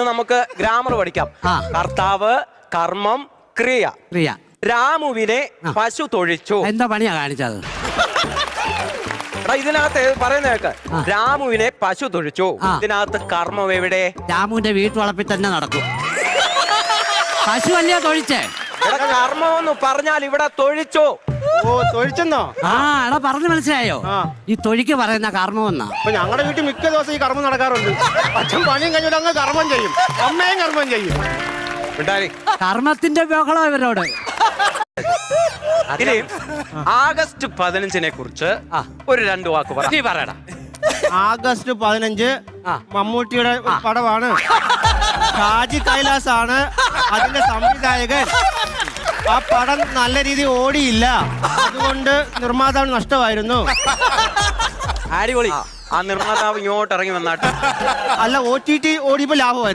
നമുക്ക് ഗ്രാമർ പഠിക്കാം. കർത്താവ്, കർമ്മം, ക്രിയ. ക്രിയ. രാമുവിനെ പശു തൊഴിച്ചു. എന്താ പണിയാ കാണിച്ചത്? ഇതിനകത്ത് പറയുന്ന കേക്ക്. രാമുവിനെ പശു തൊഴിച്ചു. ഇതിനകത്ത് കർമ്മം എവിടെ? രാമുവിന്റെ വീട്ടുവളപ്പിൽ തന്നെ നടക്കും. പശു അല്ലയോ തൊഴിച്ചേ? കർമ്മം എന്ന് പറഞ്ഞാൽ ഇവിടെ തൊഴിച്ചു. ഓ, തൊഴിച്ചെന്നോ? എടാ പറഞ്ഞു മനസ്സിലായോ? ഈ തൊഴിക്ക് പറയുന്ന കർമ്മം എന്നാ. അപ്പൊ ഞങ്ങളുടെ വീട്ടിൽ മിക്ക ദിവസം ഈ കർമ്മം നടക്കാറുണ്ട്. അച്ഛൻ പണിയും കഴിഞ്ഞിട്ട് അങ്ങ് കർമ്മം ചെയ്യും, അമ്മയും കർമ്മം ചെയ്യും. കർമ്മത്തിന്റെ ബഹളം ഇവരോട്. ഇനി ആഗസ്റ്റ് 15-നെ കുറിച്ച് ഒരു 2 വാക്ക് പറയടാ. ആഗസ്റ്റ് 15 മമ്മൂട്ടിയുടെ പടമാണ്. ഷാജി കൈലാസ് ആണ് അതിന്റെ സംവിധായകൻ. ആ പടം നല്ല രീതിയിൽ ഓടിയില്ല, അതുകൊണ്ട് നിർമ്മാതാവ് നഷ്ടമായിരുന്നു. അടിപൊളി. ആ നിർമ്മാതാവ് ഇങ്ങോട്ട് ഇറങ്ങി വന്നാട്ട്. അല്ല, OTT ഓടിയപ്പോ ലാഭമായിരുന്നു.